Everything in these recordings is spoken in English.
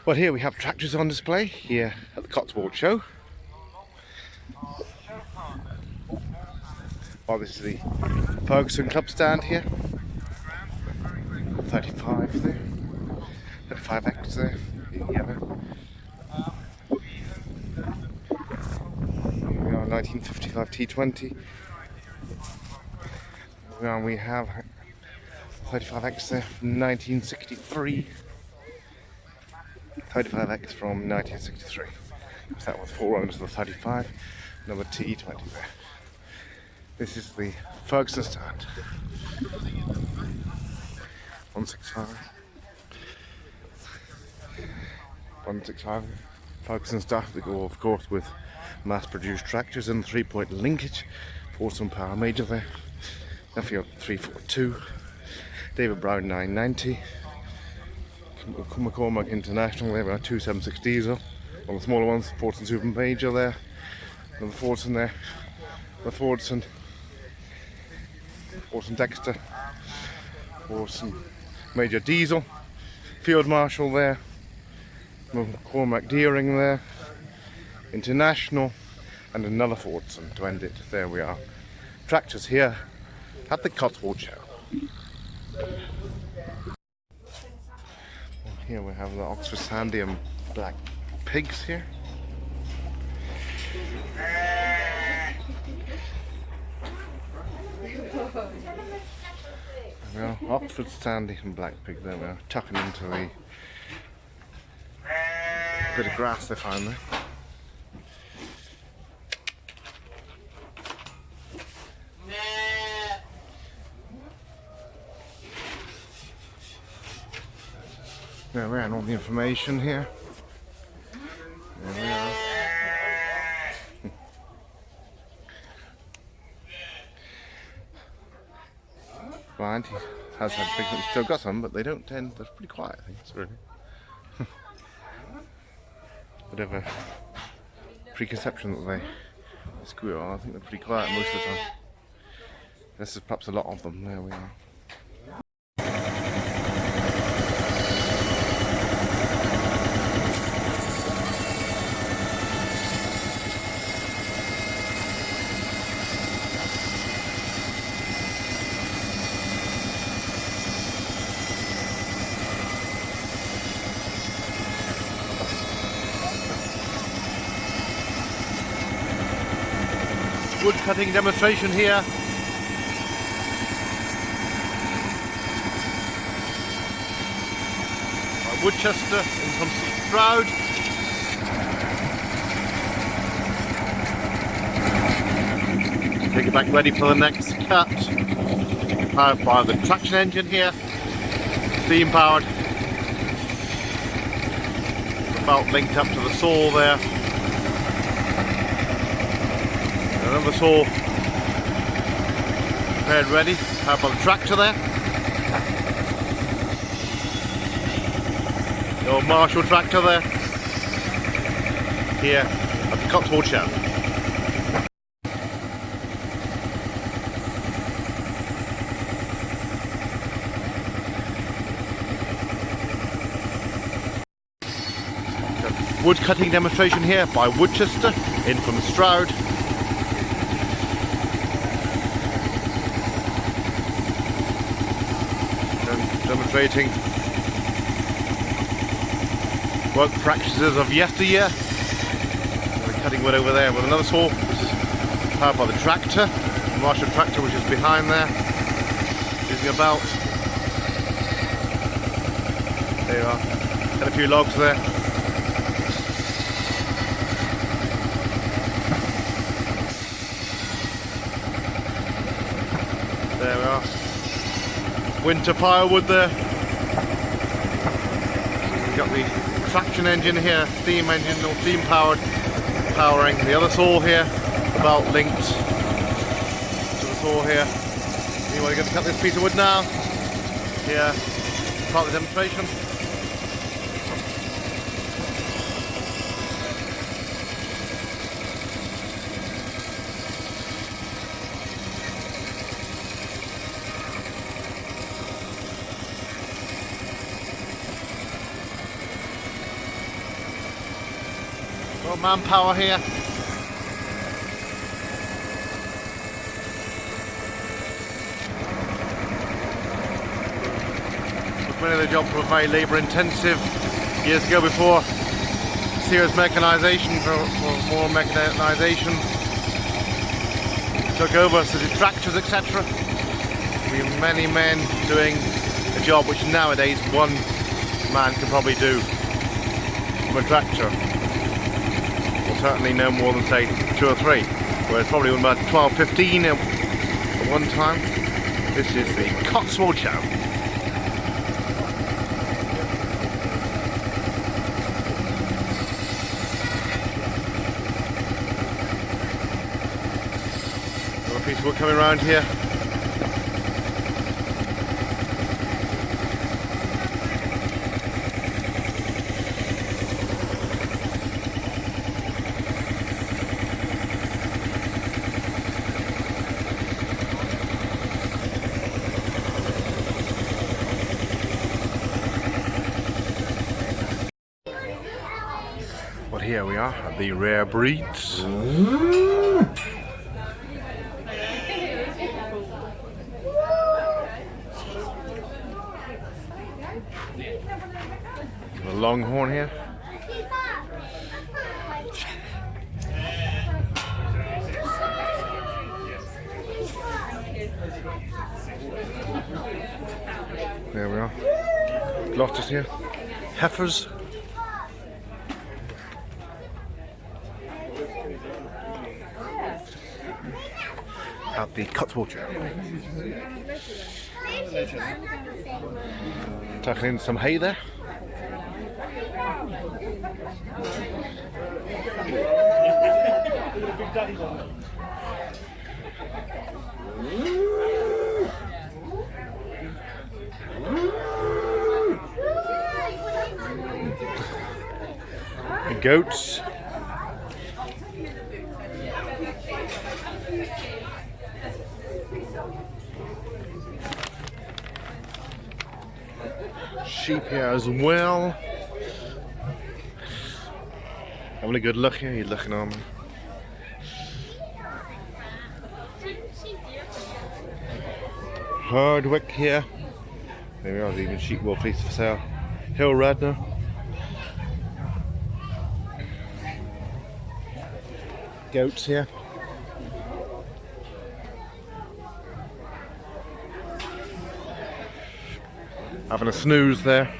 Well, here we have tractors on display here at the Cotswold Show. Well, this is the Ferguson Club stand here. 35 there. 35X there in yellow. We are 1955 T20. We have 35X there from 1963. 35X from 1963. So that was 4 runners of the 35. Another T20 there. This is the Ferguson stand. 165. 165. Ferguson stuff. They go, of course, with mass-produced tractors and 3-point linkage. Force power major there. Nuffield 342. David Brown 990. McCormack International there, about 276 diesel. One of the smaller ones, Fordson Super Major there. Another Fordson there. The Fordson Dexter. Fordson Major Diesel. Field Marshal there. McCormack Deering there. International. And another Fordson to end it. There we are. Tractors here at the Cotswold Show. Here we have the Oxford Sandy and Black Pigs here. There we are, Oxford Sandy and Black Pig. There we are, tucking into the bit of grass they found there. There we are, and all the information here. There we are. Blind, he has had pigs, he's still got some, but they don't tend, they're pretty quiet, I think, it's really. Bit of a preconception that they squeal. I think they're pretty quiet most of the time. This is perhaps a lot of them. There we are. Wood cutting demonstration here. By Woodchester in from Stroud. Take it back ready for the next cut. Powered by the traction engine here. Steam powered. The belt linked up to the saw there. Another saw prepared ready, powered by the tractor there. The old Marshall tractor there. Here at the Cotswold Show. Wood cutting demonstration here by Woodchester in from Stroud. Demonstrating work practices of yesteryear. We're cutting wood over there with another saw, which is powered by the tractor, the Marshall tractor, which is behind there, using a belt. There you are, got a few logs there. There we are. Winter firewood there. We've got the traction engine here, steam engine, or steam powered, powering the other saw here, the belt linked to the saw here. Anyway, we're going to cut this piece of wood now. Here, part of the demonstration. Got manpower here. Many of the jobs were very labour intensive years ago before serious mechanisation, for more mechanisation took over, so the tractors, etc. We have many men doing a job which nowadays one man can probably do from a tractor, or certainly no more than say 2 or 3, whereas probably about 12, 15 at one time. This is the Cotswold Show. People coming around here. But here we are at the Rare Breeds. The Longhorn here. There we are. Lotus here. Heifers. At the Cotswold Show. Tucking in some hay there. The goats. Sheep here as well. Having a good look here, you're looking on me. Hardwick here. There we are, there's even sheep wool fleece for sale. Hill Radnor. Goats here. Having a snooze there.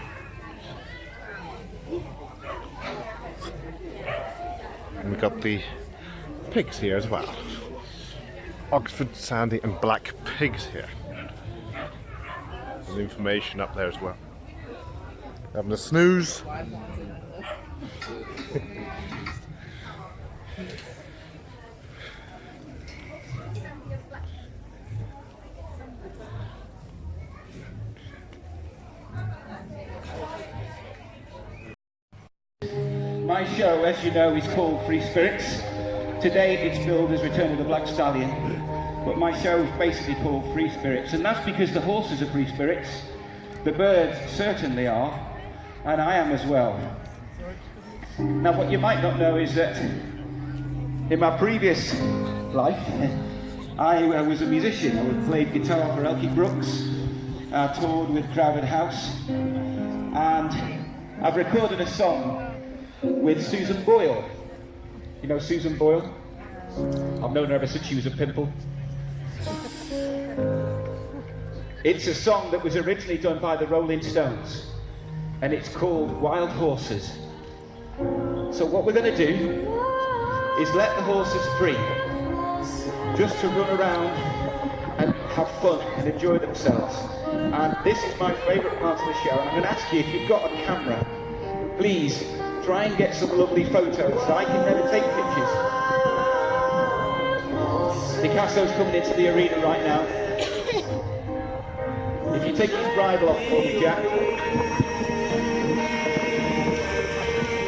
And we've got the pigs here as well. Oxford, Sandy and Black pigs here. There's information up there as well. Having a snooze. My show, as you know, is called Free Spirits. Today it's billed as Return of the Black Stallion, but my show is basically called Free Spirits, and that's because the horses are free spirits, the birds certainly are, and I am as well. Now what you might not know is that in my previous life, I was a musician. I played guitar for Elkie Brooks, I toured with Crowded House, and I've recorded a song with Susan Boyle. You know Susan Boyle? I've known her ever since she was a pimple. It's a song that was originally done by the Rolling Stones, and it's called Wild Horses. So what we're going to do is let the horses free, just to run around and have fun and enjoy themselves. And this is my favourite part of the show, and I'm going to ask you, if you've got a camera, please try and get some lovely photos. I can never take pictures. Picasso's coming into the arena right now. If you take his bridle off for me, Jack.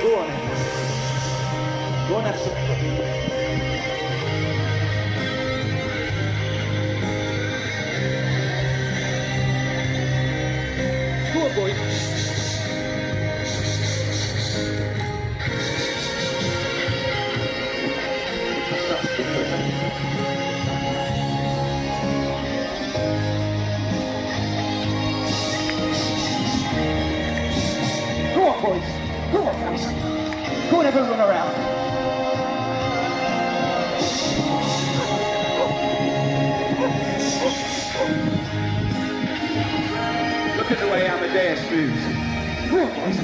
Go on. Go on, have some fun. Go on, boys. boys. Come on, boys. Go and have a run around. Look at the way Amadeus moves. Come on, boys.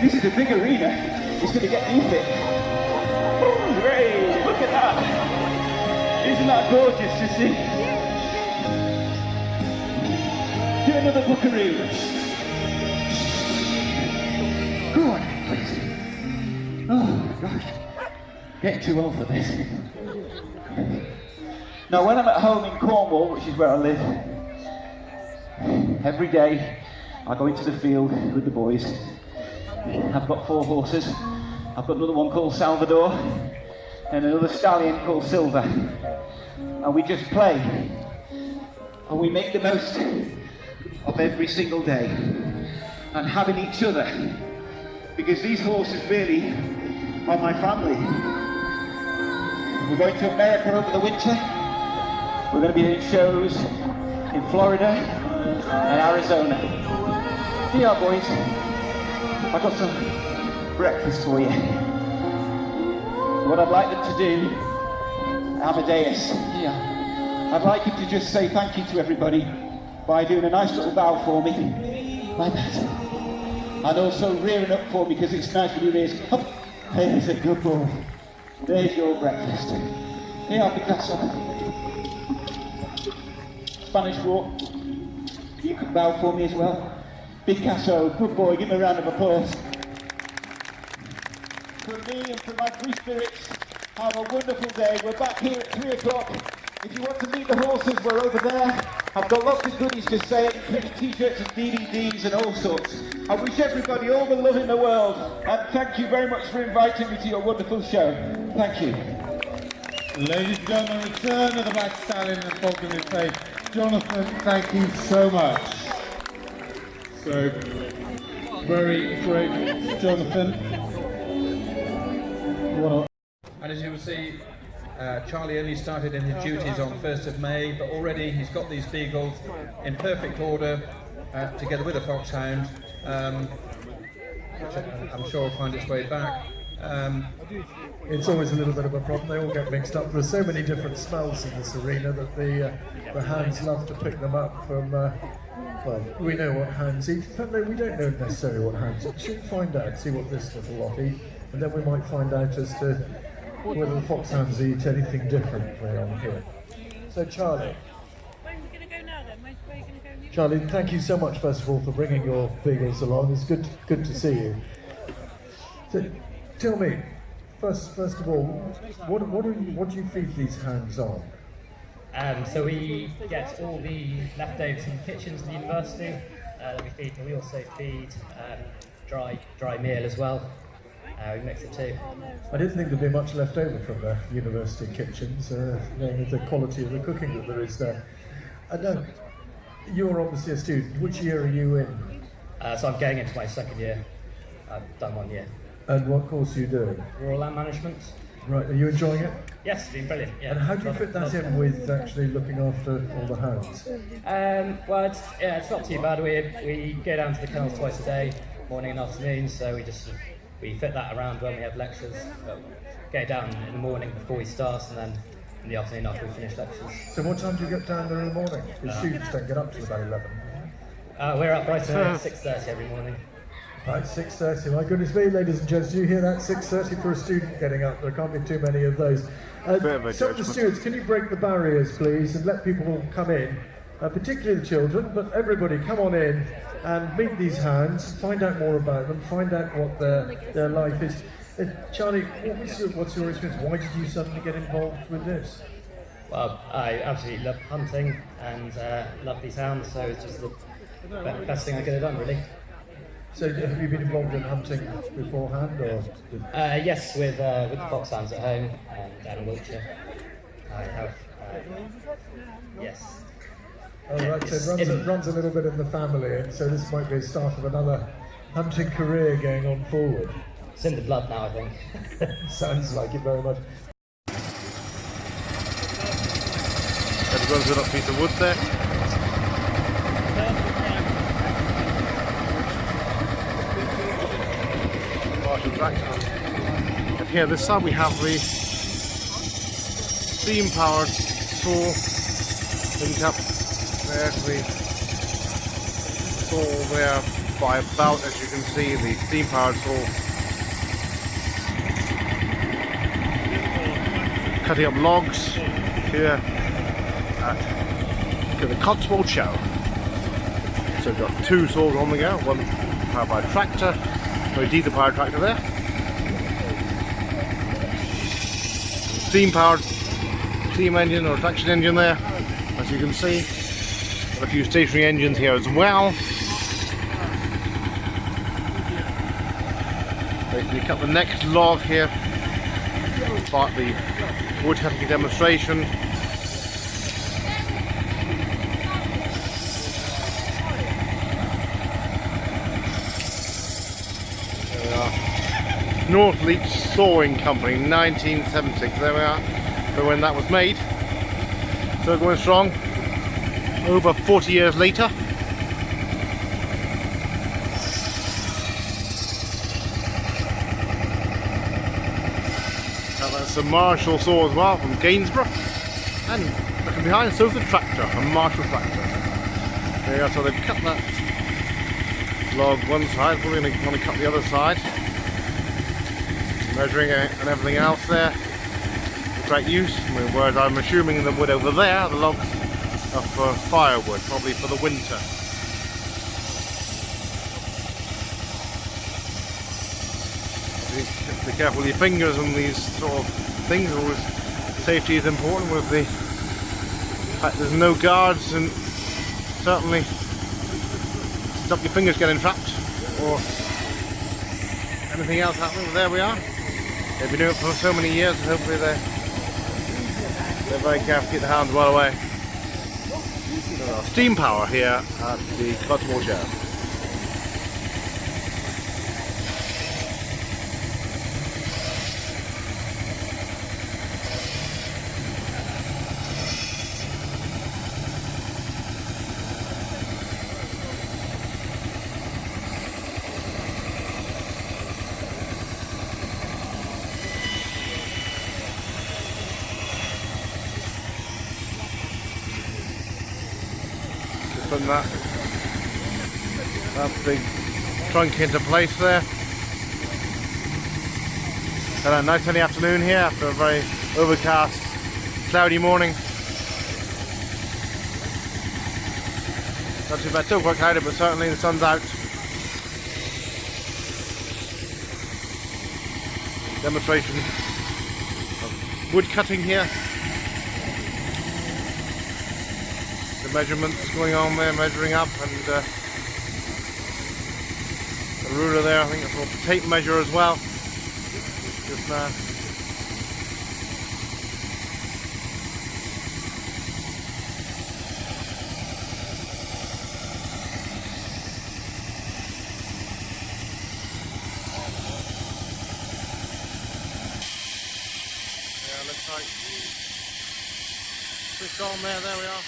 This is a big arena. It's going to get you fit. Hooray! Look at that. Isn't that gorgeous to see? Do another buckaroo. Go on, please. Oh, gosh. Getting too old for this. Now, when I'm at home in Cornwall, which is where I live, every day I go into the field with the boys. I've got 4 horses. I've got another one called Salvador and another stallion called Silver. And we just play. And we make the most of every single day. And having each other. Because these horses really are my family. We're going to America over the winter. We're going to be doing shows in Florida and Arizona. Here you are, boys. I've got some breakfast for you. What I'd like them to do, Amadeus, I'd like him to just say thank you to everybody by doing a nice little bow for me, like that. And also rearing up for me, because it's nice when he rears up. There's a good boy. There's your breakfast. Here, Picasso. Spanish walk. You can bow for me as well. Picasso, good boy, give him a round of applause. For me and for my free spirits, have a wonderful day. We're back here at 3 o'clock. If you want to meet the horses, we're over there. I've got lots of goodies to say, including t-shirts and DVDs and all sorts. I wish everybody all the love in the world, and thank you very much for inviting me to your wonderful show. Thank you. Ladies and gentlemen, return of the Black Stallion and Falcon in Faith. Jonathan, thank you so much. So, very great, Jonathan. And as you will see, Charlie only started in his duties on 1st of May, but already he's got these beagles in perfect order, together with a foxhound, which I'm sure will find its way back. It's always a little bit of a problem. They all get mixed up. There's so many different smells in this arena that the hounds love to pick them up from. Well, we know what hounds eat, but no, we don't know necessarily what hounds eat. Should find out, see what this little lot eat, and then we might find out as to whether the foxhounds eat anything differently on here. So, Charlie. Where are we going to go now then? Where are you going to go? Charlie, thank you so much, first of all, for bringing your beagles along. It's good to see you. So, tell me, first of all, what do you feed these hounds on? So we get all the leftovers from the kitchens of the university that we feed, but we also feed dry meal as well. We mix the two. I didn't think there'd be much left over from the university kitchens, knowing the quality of the cooking that there is there. No, you're obviously a student. Which year are you in? So I'm going into my 2nd year. I've done 1 year. And what course are you doing? Rural land management. Right, are you enjoying it? Yes, it's been brilliant. Yeah. And how do you fit that in with actually looking after all the hounds? Well, it's not too bad. We go down to the kennels twice a day, morning and afternoon. So we fit that around when we have lectures. Go down in the morning before we start, and then in the afternoon after we finish lectures. So what time do you get down there in the morning? Because students don't get up till about 11. We're up right at 6:30 every morning. Right, 6:30. My goodness me, ladies and gents, do you hear that? 6:30 for a student getting up. There can't be too many of those. Some of the students, can you break the barriers, please, and let people come in, particularly the children, but everybody come on in and meet these hounds, find out more about them, find out what their life is. Charlie, what's your experience? Why did you suddenly get involved with this? Well, I absolutely love hunting and love these hounds, so it's just the best thing I could have done, really. So have you been involved in hunting beforehand, or? Yes, with the foxhounds at home down in Wiltshire. I have, yes. Oh, right, so it runs a little bit in the family, and so this might be the start of another hunting career going on forward. It's in the blood now, I think. Sounds like it very much. Everyone's got a piece of wood there. the tractor. And here this side we have the steam powered saw linked up there to the saw there by about, as you can see, the steam powered saw cutting up logs here at the Cotswold Show. So we've got two saws on the go, one powered by a tractor, a diesel powered tractor there, steam powered steam engine or traction engine there, as you can see. Got a few stationary engines here as well. Basically cut the next log here, start the wood cutting demonstration. There we are. Northleach Sawing Company, 1976. There we are. So when that was made. Still going strong. Over 40 years later. That's a Marshall saw as well from Gainsborough, and looking behind, so's the tractor, a Marshall tractor. There you go, so they've cut that log one side, probably going to want to cut the other side, measuring it and everything else there. Great use, whereas I'm assuming the wood over there, the logs are for firewood, probably for the winter. Be careful with your fingers and these sort of things. Always safety is important with the fact there's no guards, and certainly stop your fingers getting trapped or anything else happening. There we are. They've been doing it for so many years, and hopefully they're very careful to keep the hounds well away. Steam power here at the Cotswold Show. Putting that big trunk into place there. And a nice sunny afternoon here after a very overcast, cloudy morning. Not too bad, still quite cloudy, but certainly the sun's out. Demonstration of wood cutting here. The measurements going on there, measuring up, and the ruler there, I think it's a tape measure as well, just now. Yeah, looks like switched on there we are.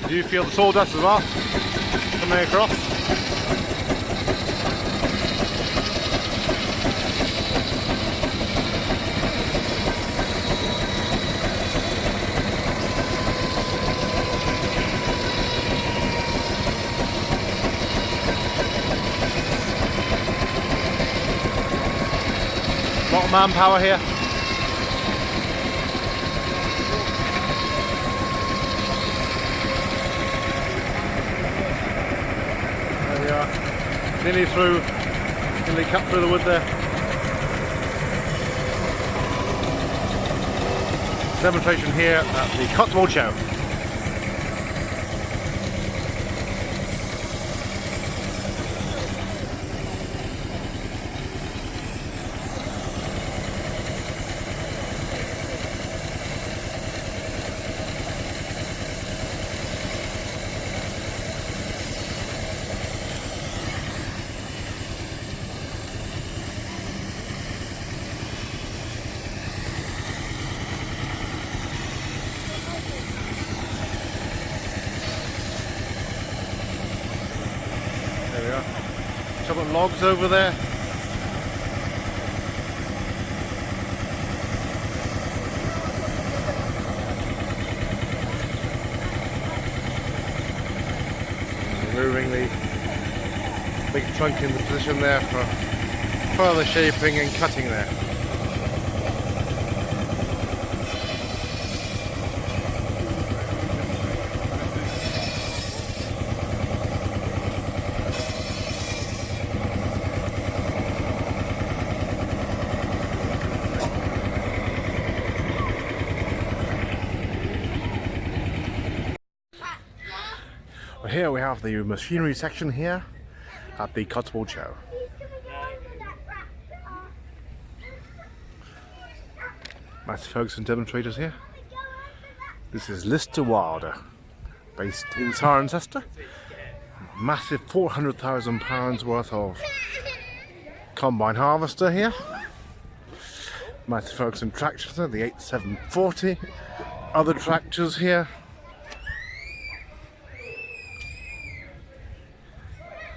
Do you feel the sawdust as well coming across? A lot of manpower here. Nearly through. Nearly cut through the wood there. Demonstration here at the Cotswold Show. There we are. Couple of logs over there. Removing the big trunk into position there for further shaping and cutting there. Well, here we have the machinery section here at the Cotswold Show. Massive Ferguson demonstrators here. This is Lister Wilder, based in Cirencester. Massive £400,000 worth of combine harvester here. Massive Ferguson tractors there, the 8740. Other tractors here.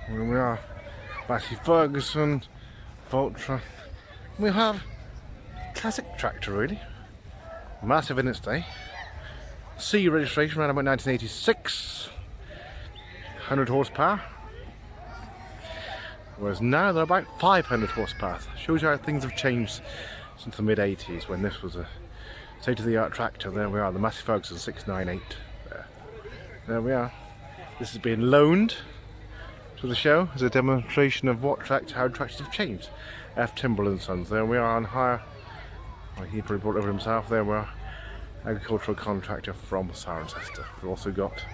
Here we are, Massey Ferguson, Voltra. We have classic tractor really, massive in its day. C registration around about 1986, 100 horsepower. Whereas now they're about 500 horsepower. Shows you how things have changed since the mid 80s when this was a state-of-the-art tractor. There we are, the Massey Ferguson 698. There we are. This has been loaned to the show as a demonstration of how tractors have changed. F. Timberland Sons, there we are on hire. Well, he probably brought it over himself. There we are, agricultural contractor from Cirencester. We've also got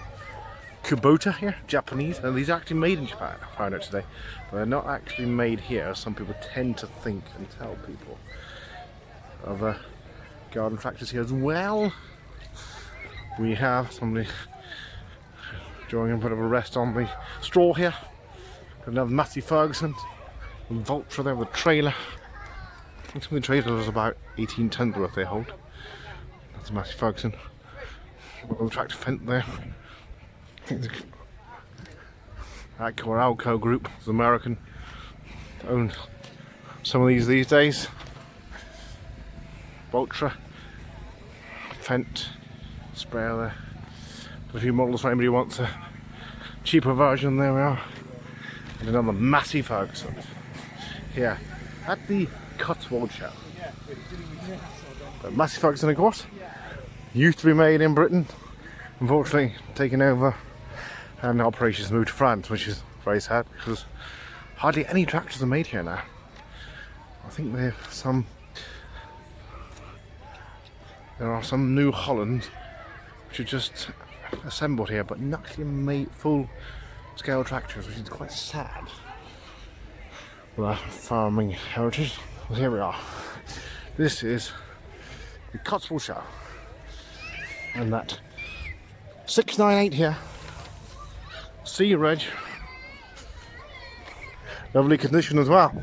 Kubota here, Japanese, and these are actually made in Japan, I found out today. But they're not actually made here, some people tend to think and tell people. Other garden tractors here as well. We have somebody drawing a bit of a rest on the straw here. Another Massey Ferguson, and Voltra there with a trailer. I think some of the trailers are about 18 tons worth they hold. That's a Massey Ferguson. Got the tractor fence there. Alco Group is American. Own some of these days. Voltra, Fent, sprayer there. A few models for anybody who wants a cheaper version. There we are. And another Massey Ferguson here at the Cotswold Show. But Massey Ferguson, of course, used to be made in Britain, unfortunately taken over and operations moved to France, which is very sad because hardly any tractors are made here now. I think there are some New Hollands which are just assembled here, but not actually made full scale tractors, which is quite sad. Well, our farming heritage. Well, here we are. This is the Cotswold Show, and that 698 here, C reg, lovely condition as well.